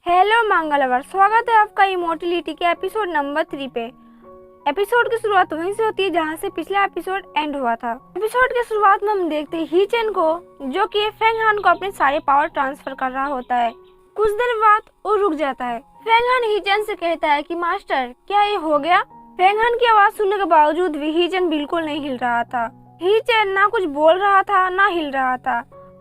Hello मंगलवार, स्वागत है आपका इमोर्टलिटी के एपिसोड नंबर 3 पे। एपिसोड की शुरुआत वहीं से होती है जहां से पिछला एपिसोड एंड हुआ था। एपिसोड के शुरुआत में हम देखते हैं ही चेन को, जो कि फेंग हान को अपने सारे पावर ट्रांसफर कर रहा होता है। कुछ देर बाद वो रुक जाता है। फेंग हान ही चेन से कहता है कि मास्टर, क्या ये हो गया? फेंग हान की आवाज सुनने के बावजूद भी ही चेन बिल्कुल नहीं हिल रहा था। ही चेन ना कुछ बोल रहा था ना हिल रहा था।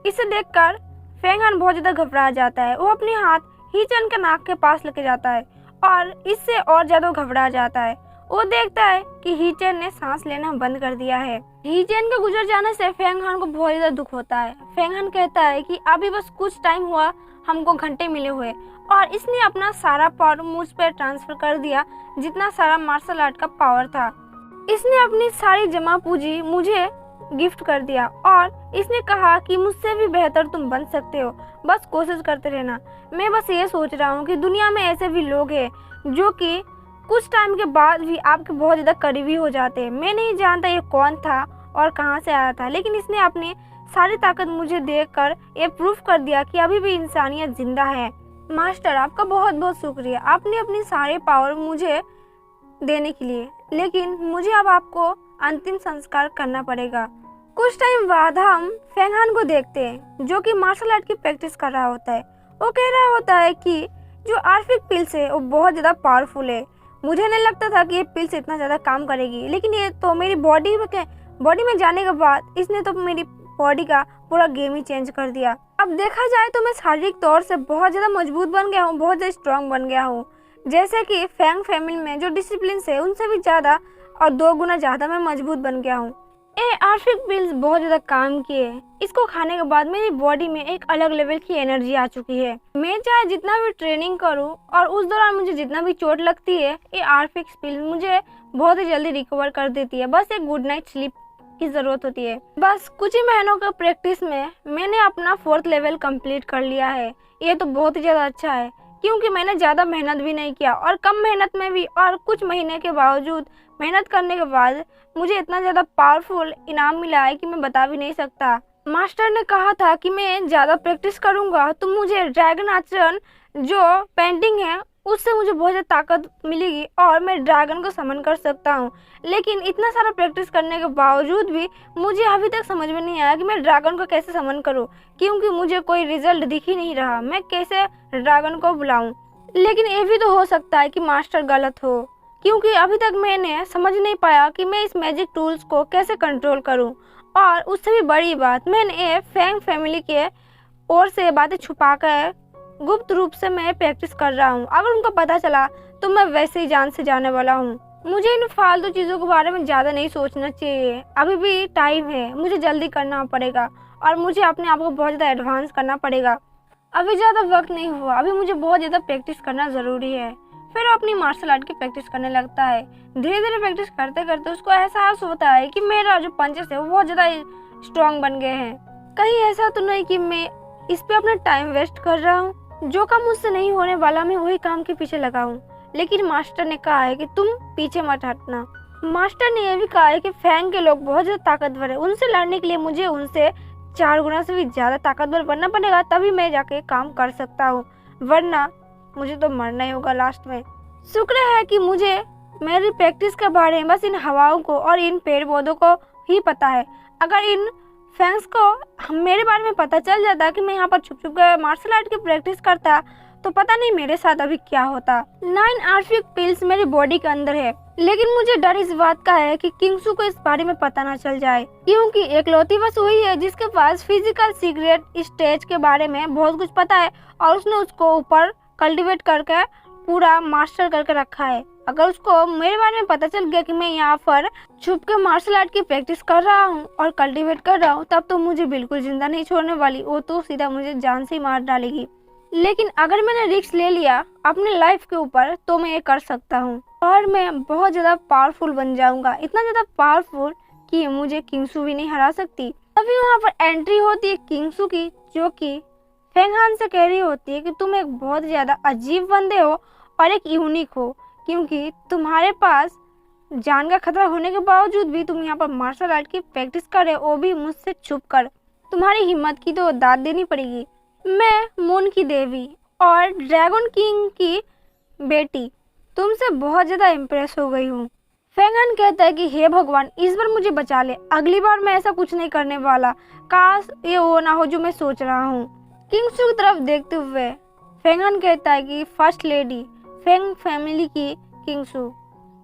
इसे देखकर फेंग हान बहुत ज्यादा घबरा जाता है। वो अपने हाथ ही चेन के नाक के पास लेके जाता है और इससे और ज्यादा घबरा जाता है। वो देखता है कि ही चेन ने सांस लेना बंद कर दिया है। ही चेन के गुजर जाने से फेंग हान को बहुत ज्यादा दुख होता है। फेंग हान कहता है कि अभी बस कुछ टाइम हुआ, हमको घंटे मिले हुए, और इसने अपना सारा पावर मुझ पर ट्रांसफर कर दिया, जितना सारा मार्शल आर्ट का पावर था। इसने अपनी सारी जमा पूंजी मुझे गिफ्ट कर दिया और इसने कहा कि मुझसे भी बेहतर तुम बन सकते हो, बस कोशिश करते रहना। मैं बस ये सोच रहा हूँ कि दुनिया में ऐसे भी लोग हैं जो कि कुछ टाइम के बाद भी आपके बहुत ज़्यादा करीबी हो जाते हैं। मैं नहीं जानता ये कौन था और कहाँ से आया था, लेकिन इसने अपनी सारी ताकत मुझे देकर ये प्रूफ कर दिया कि अभी भी इंसानियत जिंदा है। मास्टर, आपका बहुत बहुत शुक्रिया, आपने अपनी सारे पावर मुझे देने के लिए, लेकिन मुझे अब आपको अंतिम संस्कार करना पड़ेगा। कुछ टाइम बाद हम फेंग हान को देखते हैं, जो कि मार्शल आर्ट की प्रैक्टिस कर रहा होता है। वो कह रहा होता है कि जो आर्फिक पिल्स है वो बहुत ज़्यादा पावरफुल है। मुझे नहीं लगता था कि ये पिल्स इतना ज़्यादा काम करेगी, लेकिन ये तो मेरी बॉडी में जाने के बाद इसने तो मेरी बॉडी का पूरा गेम ही चेंज कर दिया। अब देखा जाए तो मैं शारीरिक तौर से बहुत ज़्यादा मजबूत बन गया हूँ, बहुत ज़्यादा स्ट्रांग बन गया हूँ। जैसे कि फैंग फैमिली में जो डिसिप्लिन है उनसे भी ज़्यादा और 2 गुना ज़्यादा मैं मजबूत बन गया हूँ। ये आर्फिक पिल्स बहुत ज़्यादा काम किए। इसको खाने के बाद मेरी बॉडी में एक अलग लेवल की एनर्जी आ चुकी है। मैं चाहे जितना भी ट्रेनिंग करूं और उस दौरान मुझे जितना भी चोट लगती है, ये आर्फिक पिल्स मुझे बहुत ही जल्दी रिकवर कर देती है। बस एक गुड नाइट स्लीप की ज़रूरत होती है। बस कुछ ही महीनों का प्रैक्टिस में मैंने अपना 4th लेवल कंप्लीट कर लिया है। ये तो बहुत ही ज़्यादा अच्छा है, क्योंकि मैंने ज़्यादा मेहनत भी नहीं किया और कम मेहनत में भी, और कुछ महीने के बावजूद मेहनत करने के बाद मुझे इतना ज़्यादा पावरफुल इनाम मिला है कि मैं बता भी नहीं सकता। मास्टर ने कहा था कि मैं ज़्यादा प्रैक्टिस करूँगा तो मुझे ड्रैगन आचरण जो पेंटिंग है उससे मुझे बहुत ज़्यादा ताकत मिलेगी और मैं ड्रैगन को समन कर सकता हूँ। लेकिन इतना सारा प्रैक्टिस करने के बावजूद भी मुझे अभी तक समझ में नहीं आया कि मैं ड्रैगन को कैसे समन करूँ, क्योंकि मुझे कोई रिजल्ट दिख ही नहीं रहा। मैं कैसे ड्रैगन को बुलाऊँ? लेकिन ये भी तो हो सकता है कि मास्टर गलत हो, क्योंकि अभी तक मैंने समझ नहीं पाया कि मैं इस मैजिक टूल्स को कैसे कंट्रोल करूं। और उससे भी बड़ी बात, मैंने ये फैंग फैमिली के ओर से बातें छुपा कर गुप्त रूप से मैं प्रैक्टिस कर रहा हूं। अगर उनको पता चला तो मैं वैसे ही जान से जाने वाला हूं। मुझे इन फालतू चीज़ों के बारे में ज़्यादा नहीं सोचना चाहिए। अभी भी टाइम है, मुझे जल्दी करना पड़ेगा और मुझे अपने आप को बहुत ज़्यादा एडवांस करना पड़ेगा। अभी ज़्यादा वक्त नहीं हुआ, अभी मुझे बहुत ज़्यादा प्रैक्टिस करना ज़रूरी है। फिर वो अपनी मार्शल आर्ट की प्रैक्टिस करने लगता है। धीरे धीरे प्रैक्टिस करते करते उसको एहसास होता है कि मेरा जो पंचेस है वो बहुत ज़्यादा स्ट्रॉन्ग बन गए हैं। कहीं ऐसा तो नहीं कि मैं इस पे अपना टाइम वेस्ट कर रहा हूँ? जो काम मुझसे नहीं होने वाला मैं वही काम के पीछे लगा हूँ। लेकिन मास्टर ने कहा है कि तुम पीछे मत हटना। मास्टर ने यह भी कहा है कि फैंग के लोग बहुत ज़्यादा ताकतवर है, उनसे लड़ने के लिए मुझे उनसे 4 गुना से भी ज़्यादा ताकतवर बनना पड़ेगा, तभी मैं जाके काम कर सकता हूँ, वरना मुझे तो मरना ही होगा लास्ट में। शुक्र है कि मुझे मेरी प्रैक्टिस के बारे में बस इन हवाओं को और इन पेड़ पौधों को ही पता है। अगर इन फैंग्स को मेरे बारे में पता चल जाता कि मैं यहाँ पर छुप छुप कर मार्शल आर्ट की प्रैक्टिस करता, तो पता नहीं मेरे साथ अभी क्या होता। 9 आर्फिक पिल्स मेरी बॉडी के अंदर है, लेकिन मुझे डर इस बात का है कि किंगसू को इस बारे में पता ना चल जाए, क्योंकि एकलौती बस वही है जिसके पास फिजिकल सीक्रेट स्टेज के बारे में बहुत कुछ पता है और उसने उसको ऊपर कल्टीवेट करके पूरा मास्टर करके रखा है। अगर उसको मेरे बारे में पता चल गया कि मैं यहाँ पर छुप के मार्शल आर्ट की प्रैक्टिस कर रहा हूँ और कल्टीवेट कर रहा हूँ, तब तो मुझे बिल्कुल जिंदा नहीं छोड़ने वाली, वो तो सीधा मुझे जान से ही मार डालेगी। लेकिन अगर मैंने रिस्क ले लिया अपने लाइफ के ऊपर तो मैं ये कर सकता हूँ और मैं बहुत ज़्यादा पावरफुल बन जाऊँगा, इतना ज़्यादा पावरफुल कि मुझे किंगसू भी नहीं हरा सकती। तभी वहाँ पर एंट्री होती है किंगसू की, जो कि फेंग हान से कह रही होती है कि तुम एक बहुत ज़्यादा अजीब बंदे हो और एक यूनिक हो, क्योंकि तुम्हारे पास जान का खतरा होने के बावजूद भी तुम यहाँ पर मार्शल आर्ट की प्रैक्टिस कर रहे हो, वो भी मुझसे छुप कर। तुम्हारी हिम्मत की तो दाद देनी पड़ेगी। मैं मून की देवी और ड्रैगन किंग की बेटी, तुमसे बहुत ज़्यादा इम्प्रेस हो गई हूँ। फेंगन कहता है कि हे भगवान, इस बार मुझे बचा ले, अगली बार मैं ऐसा कुछ नहीं करने वाला, काश ये वो ना हो जो मैं सोच रहा हूँ। किंगसू की तरफ देखते हुए फेंगन कहता है कि फर्स्ट लेडी फेंग फैमिली की किंगसू,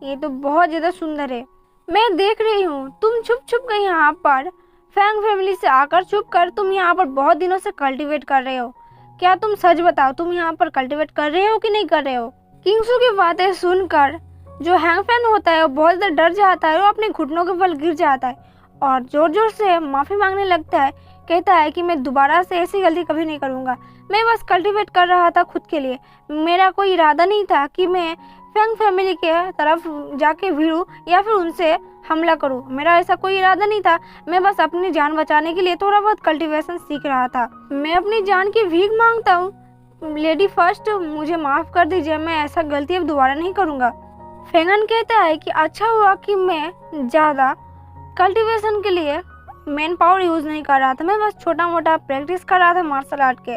ये तो बहुत ज़्यादा सुंदर है। मैं देख रही हूँ तुम छुप छुप कर यहाँ पर फेंग फैमिली से आकर छुप कर तुम यहाँ पर बहुत दिनों से कल्टीवेट कर रहे हो। क्या तुम सच बताओ, तुम यहाँ पर कल्टीवेट कर रहे हो कि नहीं कर रहे हो? किंगसू की बातें सुनकर जो हैंगफैन होता है वो बहुत ज़्यादा डर जाता है, वो अपने घुटनों के बल गिर जाता है और जोर जोर से माफ़ी मांगने लगता है। कहता है कि मैं दोबारा से ऐसी गलती कभी नहीं करूँगा, मैं बस कल्टीवेट कर रहा था खुद के लिए, मेरा कोई इरादा नहीं था कि मैं फेंग फैमिली के तरफ जाके भिड़ूं या फिर उनसे हमला करूं, मेरा ऐसा कोई इरादा नहीं था, मैं बस अपनी जान बचाने के लिए थोड़ा बहुत कल्टीवेशन सीख रहा था। मैं अपनी जान की भीख मांगता हूँ, लेडी फर्स्ट मुझे माफ़ कर दीजिए, मैं ऐसा गलती अब दोबारा नहीं करूँगा। फेंगन कहता है कि अच्छा हुआ कि मैं ज़्यादा कल्टीवेशन के लिए मैन पावर यूज़ नहीं कर रहा था, मैं बस छोटा मोटा प्रैक्टिस कर रहा था मार्शल आर्ट के।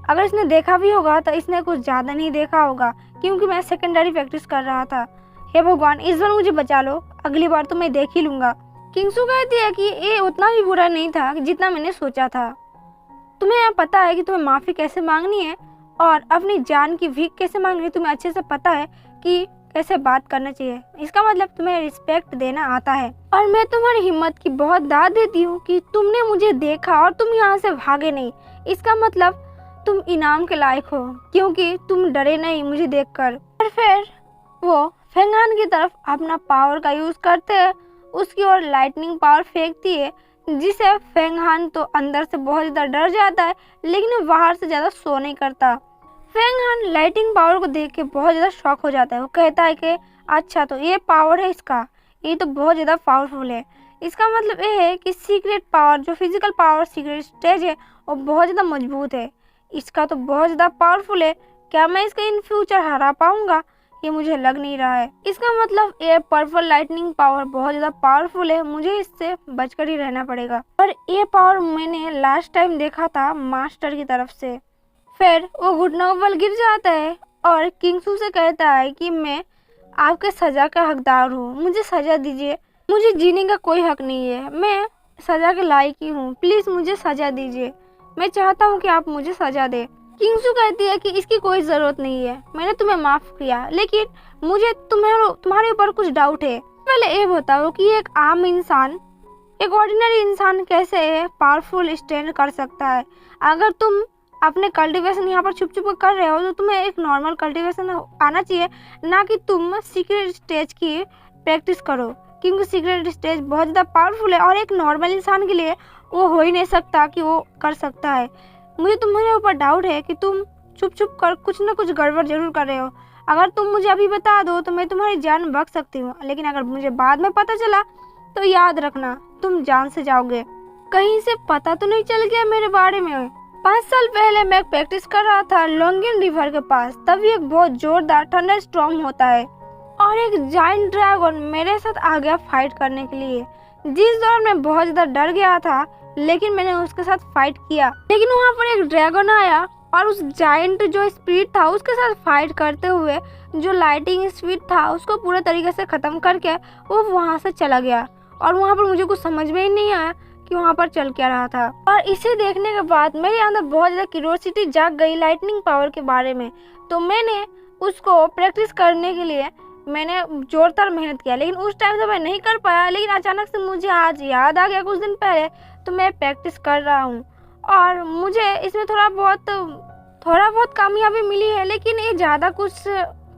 अगर इसने देखा भी होगा तो इसने कुछ ज़्यादा नहीं देखा होगा, क्योंकि मैं सेकेंडरी प्रैक्टिस कर रहा था। हे भगवान, इस बार मुझे बचा लो, अगली बार तो मैं देख ही लूँगा। किंगसू कहती है कि ये उतना भी बुरा नहीं था जितना मैंने सोचा था। तुम्हें यहाँ पता है कि तुम्हें माफ़ी कैसे मांगनी है और अपनी जान की भीख कैसे मांगनी है, तुम्हें अच्छे से पता है कि कैसे बात करना चाहिए। इसका मतलब तुम्हें रिस्पेक्ट देना आता है और मैं तुम्हारी हिम्मत की बहुत दाद देती हूँ कि तुमने मुझे देखा और तुम यहाँ से भागे नहीं। इसका मतलब तुम इनाम के लायक हो, क्योंकि तुम डरे नहीं मुझे देखकर। और फिर वो फेंगन की तरफ अपना पावर का यूज़ करते हैं, उसकी ओर लाइटनिंग पावर फेंकती है, जिसे फेंगन तो अंदर से बहुत ज़्यादा डर जाता है, लेकिन बाहर से ज़्यादा शो नहीं करता। फेंगन लाइटिंग पावर को देख के बहुत ज़्यादा शॉक हो जाता है। वो कहता है कि अच्छा, तो ये पावर है इसका, ये तो बहुत ज़्यादा पावरफुल है। इसका मतलब ये है कि सीक्रेट पावर, जो फिजिकल पावर सीक्रेट स्टेज है, वो बहुत ज़्यादा मजबूत है, इसका तो बहुत ज़्यादा पावरफुल है। क्या मैं इसका इन फ्यूचर हरा पाऊँगा? ये मुझे लग नहीं रहा है। इसका मतलब ये पर्पल लाइटनिंग पावर बहुत ज़्यादा पावरफुल है, मुझे इससे बचकर ही रहना पड़ेगा। और ये पावर मैंने लास्ट टाइम देखा था मास्टर की तरफ से। फिर वो घुटनों पर गिर जाता है और किंगसू से कहता है कि मैं आपके सज़ा का हकदार हूँ, मुझे सज़ा दीजिए, मुझे जीने का कोई हक नहीं है, मैं सज़ा के लायक ही हूँ, प्लीज़ मुझे सज़ा दीजिए, मैं चाहता हूँ कि आप मुझे सज़ा दें। किंगसू कहती है कि इसकी कोई ज़रूरत नहीं है, मैंने तुम्हें माफ़ किया, लेकिन मुझे तुम्हारे ऊपर कुछ डाउट है। पहले ये बताओ कि एक आम इंसान, एक ऑर्डिनरी इंसान कैसे पावरफुल स्टैंड कर सकता है? अगर तुम अपने कल्टीवेशन यहाँ पर छुप छुप कर रहे हो तो तुम्हें एक नॉर्मल कल्टीवेशन आना चाहिए, ना कि तुम सीक्रेट स्टेज की प्रैक्टिस करो, क्योंकि सीक्रेट स्टेज बहुत ज़्यादा पावरफुल है और एक नॉर्मल इंसान के लिए वो हो ही नहीं सकता कि वो कर सकता है। मुझे तुम्हारे ऊपर डाउट है कि तुम छुप छुप कर कुछ ना कुछ गड़बड़ जरूर कर रहे हो। अगर तुम मुझे अभी बता दो तो मैं तुम्हारी जान बच सकती हूँ, लेकिन अगर मुझे बाद में पता चला तो याद रखना तुम जान से जाओगे। कहीं से पता तो नहीं चल गया मेरे बारे में? 5 साल पहले मैं प्रैक्टिस कर रहा था लॉन्गिन रिवर के पास, तभी एक बहुत जोरदार थंडर स्टॉर्म होता है और एक जायंट ड्रैगन मेरे साथ आ गया फाइट करने के लिए। जिस दौरान मैं बहुत ज़्यादा डर गया था, लेकिन मैंने उसके साथ फाइट किया, लेकिन वहाँ पर एक ड्रैगन आया और उस जायंट जो स्पीड था उसके साथ फाइट करते हुए जो लाइटिंग स्पीड था उसको पूरे तरीके से ख़त्म करके वो वहाँ से चला गया और वहाँ पर मुझे कुछ समझ में ही नहीं आया कि वहाँ पर चल क्या रहा था। और इसे देखने के बाद मेरे अंदर बहुत ज़्यादा क्यूरियोसिटी जाग गई लाइटनिंग पावर के बारे में, तो मैंने उसको प्रैक्टिस करने के लिए मैंने जोरदार मेहनत किया, लेकिन उस टाइम तो मैं नहीं कर पाया। लेकिन अचानक से मुझे आज याद आ गया कुछ दिन पहले, तो मैं प्रैक्टिस कर रहा हूँ और मुझे इसमें थोड़ा बहुत कामयाबी मिली है, लेकिन ये ज़्यादा कुछ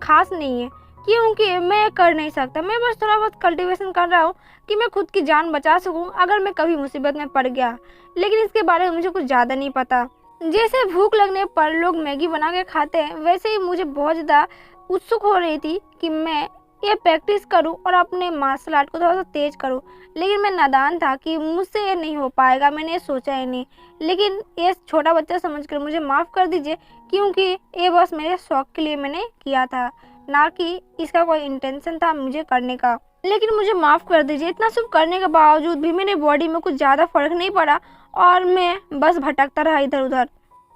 खास नहीं है, क्योंकि मैं कर नहीं सकता। मैं बस थोड़ा बहुत कल्टीवेशन कर रहा हूँ कि मैं खुद की जान बचा सकूँ अगर मैं कभी मुसीबत में पड़ गया, लेकिन इसके बारे में मुझे कुछ ज़्यादा नहीं पता। जैसे भूख लगने पर लोग मैगी बना के खाते हैं, वैसे ही मुझे बहुत ज़्यादा उत्सुक हो रही थी कि मैं ये प्रैक्टिस करूं और अपने मार्शल आर्ट को थोड़ा सा तेज करूं, लेकिन मैं नादान था कि मुझसे ये नहीं हो पाएगा, मैंने ये सोचा ही नहीं। लेकिन ये छोटा बच्चा समझकर मुझे माफ़ कर दीजिए, क्योंकि ये बस मेरे शौक़ के लिए मैंने किया था, ना कि इसका कोई इंटेंशन था मुझे करने का। लेकिन मुझे माफ़ कर दीजिए, इतना सब करने के बावजूद भी मेरे बॉडी में कुछ ज़्यादा फ़र्क नहीं पड़ा और मैं बस भटकता रहा इधर उधर।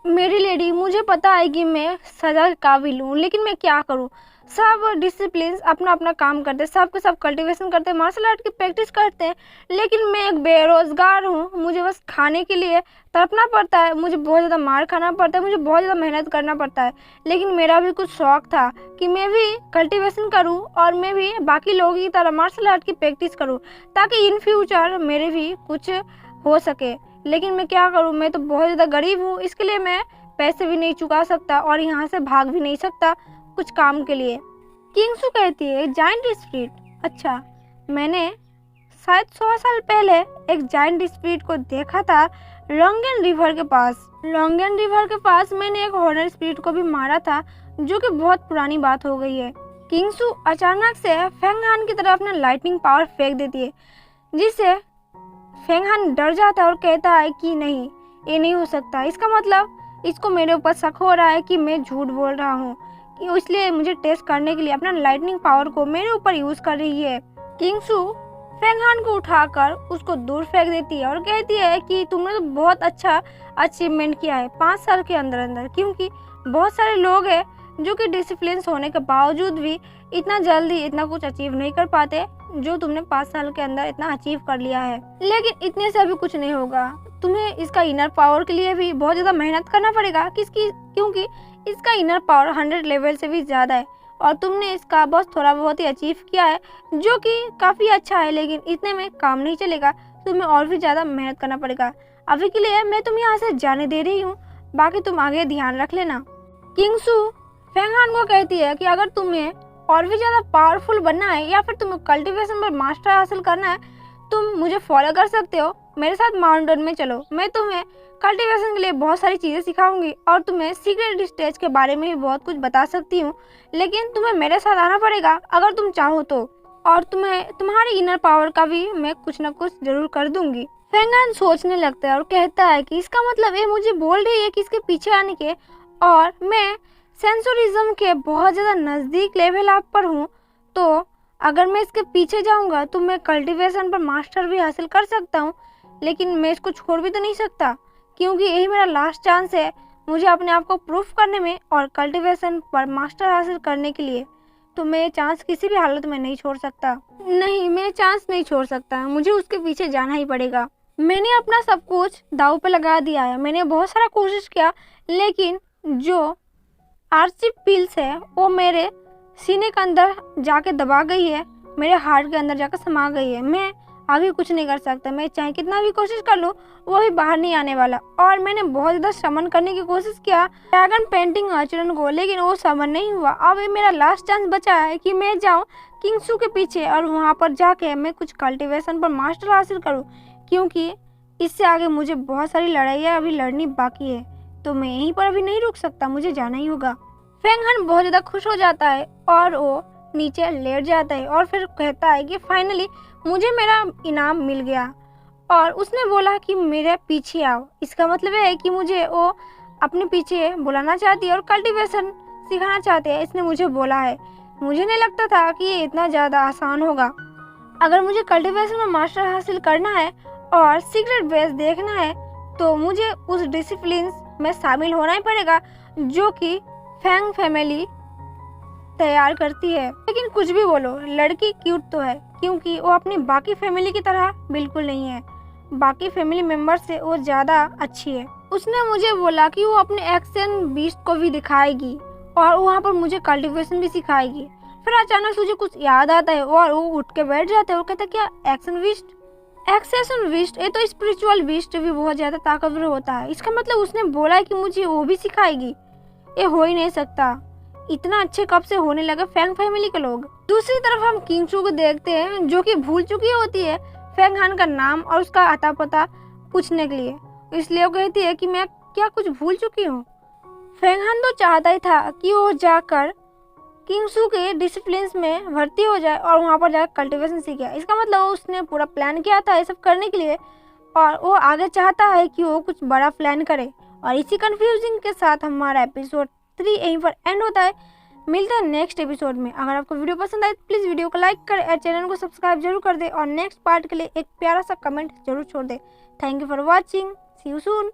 मेरी लेडी, मुझे पता है कि मैं सजा के काबिल हूँ, लेकिन मैं क्या करूँ। सब डिसिप्लिन अपना अपना काम करते हैं, सब के सब कल्टीवेशन करते हैं, मार्शल आर्ट की प्रैक्टिस करते हैं, लेकिन मैं एक बेरोज़गार हूँ। मुझे बस खाने के लिए तड़पना पड़ता है, मुझे बहुत ज़्यादा मार खाना पड़ता है, मुझे बहुत ज़्यादा मेहनत करना पड़ता है। लेकिन मेरा भी कुछ शौक़ था कि मैं भी कल्टीवेशन करूँ और मैं भी बाकी लोगों की तरह मार्शल आर्ट की प्रैक्टिस करूँ, ताकि इन फ्यूचर मेरे भी कुछ हो सके। लेकिन मैं क्या करूँ, मैं तो बहुत ज़्यादा गरीब हूँ, इसके लिए मैं पैसे भी नहीं चुका सकता और यहाँ से भाग भी नहीं सकता कुछ काम के लिए। किंगसू कहती है जायंट स्पिरिट। अच्छा, मैंने शायद 100 साल पहले एक जायंट स्पिरिट को देखा था लॉन्गेन रिवर के पास। लॉन्गेन रिवर के पास मैंने एक हॉरर स्पिरिट को भी मारा था, जो कि बहुत पुरानी बात हो गई है। किंगसू अचानक से फेंग हान की तरफ अपना लाइटनिंग पावर फेंक देती है, जिससे फेंग हान डर जाता है और कहता है कि नहीं, ये नहीं हो सकता। इसका मतलब इसको मेरे ऊपर शक हो रहा है कि मैं झूठ बोल रहा हूँ, इसलिए मुझे टेस्ट करने के लिए अपना लाइटनिंग पावर को मेरे ऊपर यूज कर रही है। किंगसू फेंग हान को उठाकर उसको दूर फेंक देती है और कहती है कि तुमने तो बहुत अच्छा अचीवमेंट किया है 5 साल के अंदर अंदर, क्योंकि बहुत सारे लोग हैं जो कि डिसिप्लिन होने के बावजूद भी इतना जल्दी इतना कुछ अचीव नहीं कर पाते जो तुमने 5 साल के अंदर इतना अचीव कर लिया है। लेकिन इतने से अभी कुछ नहीं होगा, तुम्हें इसका इनर पावर के लिए भी बहुत ज़्यादा मेहनत करना पड़ेगा, क्योंकि इसका इनर पावर 100 लेवल से भी ज़्यादा है और तुमने इसका बस थोड़ा बहुत ही अचीव किया है, जो कि काफ़ी अच्छा है। लेकिन इतने में काम नहीं चलेगा, तुम्हें और भी ज़्यादा मेहनत करना पड़ेगा। अभी के लिए मैं तुम्हें यहाँ से जाने दे रही हूँ, बाकी तुम आगे ध्यान रख लेना। किंगसू फेंग हान को कहती है कि अगर तुम्हें और भी ज़्यादा पावरफुल बनना है या फिर तुम्हें कल्टीवेशन पर मास्टर हासिल करना है, तुम मुझे फॉलो कर सकते हो, मेरे साथ माउंटेन में चलो। मैं तुम्हें कल्टीवेशन के लिए बहुत सारी चीज़ें सिखाऊंगी और तुम्हें सीक्रेट स्टेज के बारे में भी बहुत कुछ बता सकती हूँ, लेकिन तुम्हें मेरे साथ आना पड़ेगा अगर तुम चाहो तो, और तुम्हें तुम्हारी इनर पावर का भी मैं कुछ ना कुछ जरूर कर दूंगी। फेंग हान सोचने लगता है और कहता है कि इसका मतलब ये मुझे बोल रही है कि इसके पीछे आने के, और मैं सेंसोरिज्म के बहुत ज़्यादा नज़दीक लेवल आप पर हूँ, तो अगर मैं इसके पीछे जाऊँगा तो मैं कल्टीवेशन पर मास्टर भी हासिल कर सकता हूँ। लेकिन मैं इसको छोड़ भी तो नहीं सकता, क्योंकि यही मेरा लास्ट चांस है मुझे अपने आप को प्रूफ करने में और कल्टीवेशन पर मास्टर हासिल करने के लिए। तो मैं ये चांस किसी भी हालत में नहीं छोड़ सकता। नहीं, मैं चांस नहीं छोड़ सकता, मुझे उसके पीछे जाना ही पड़ेगा। मैंने अपना सब कुछ दांव पे लगा दिया है, मैंने बहुत सारा कोशिश किया, लेकिन जो आरसी पिल्स है वो मेरे सीने के अंदर जाके दबा गई है, मेरे हार्ट के अंदर जाकर समा गई है। मैं अभी कुछ नहीं कर सकता, मैं चाहे कितना भी कोशिश कर लूँ वो भी बाहर नहीं आने वाला। और मैंने बहुत ज़्यादा समन करने की कोशिश किया ड्रैगन पेंटिंग आचरण को, लेकिन वो समन नहीं हुआ। अब ये मेरा लास्ट चांस बचा है कि मैं जाऊँ किंगसू के पीछे और वहाँ पर जाके मैं कुछ कल्टीवेशन पर मास्टर हासिल करूँ, क्योंकि इससे आगे मुझे बहुत सारी लड़ाइयाँ अभी लड़नी बाकी है। तो मैं यहीं पर अभी नहीं रुक सकता, मुझे जाना ही होगा। फेंग हान बहुत ज़्यादा खुश हो जाता है और वो नीचे लेट जाता है और फिर कहता है कि फाइनली मुझे मेरा इनाम मिल गया। और उसने बोला कि मेरे पीछे आओ, इसका मतलब है कि मुझे वो अपने पीछे बुलाना चाहती है और कल्टीवेशन सिखाना चाहते हैं, इसने मुझे बोला है। मुझे नहीं लगता था कि ये इतना ज़्यादा आसान होगा। अगर मुझे कल्टीवेशन में मास्टर हासिल करना है और सीक्रेट बेस देखना है तो मुझे उस डिसिप्लिन में शामिल होना ही पड़ेगा जो कि फेंग फैमिली तैयार करती है। लेकिन कुछ भी बोलो, लड़की क्यूट तो है, क्योंकि वो अपनी बाकी फैमिली की तरह बिल्कुल नहीं है, बाकी फैमिली मेंबर से वो ज़्यादा अच्छी है। उसने मुझे बोला कि वो अपने एक्शन बीस्ट को भी दिखाएगी और वहाँ पर मुझे कल्टीवेशन भी सिखाएगी। फिर अचानक से मुझे कुछ याद आता है और वो उठ के बैठ जाता है और कहता है क्या एक्शन बीस्ट? एक्सेशन बीस्ट, ये तो स्पिरिचुअल बीस्ट भी बहुत ज़्यादा ताकतवर होता है। इसका मतलब उसने बोला है कि मुझे वो भी सिखाएगी। ये हो ही नहीं सकता, इतना अच्छे कब से होने लगे फेंग फैमिली के लोग। दूसरी तरफ हम किंगसू को देखते हैं जो कि भूल चुकी होती है फेंग हान का नाम और उसका अता पता पूछने के लिए, इसलिए वो कहती है कि मैं क्या कुछ भूल चुकी हूँ। फेंग हान तो चाहता ही था कि वो जाकर किंगसू के डिसिप्लिन में भर्ती हो जाए और वहाँ पर जाकर कल्टीवेशन सीखे। इसका मतलब उसने पूरा प्लान किया था ये सब करने के लिए और वो आगे चाहता है कि वो कुछ बड़ा प्लान करे। और इसी कंफ्यूजिंग के साथ हमारा एपिसोड 3 यहीं पर एंड होता है। मिलते हैं नेक्स्ट एपिसोड में। अगर आपको वीडियो पसंद आए तो प्लीज़ वीडियो को लाइक करें और चैनल को सब्सक्राइब जरूर कर दे और नेक्स्ट पार्ट के लिए एक प्यारा सा कमेंट जरूर छोड़ दे। Thank you for watching, see you soon.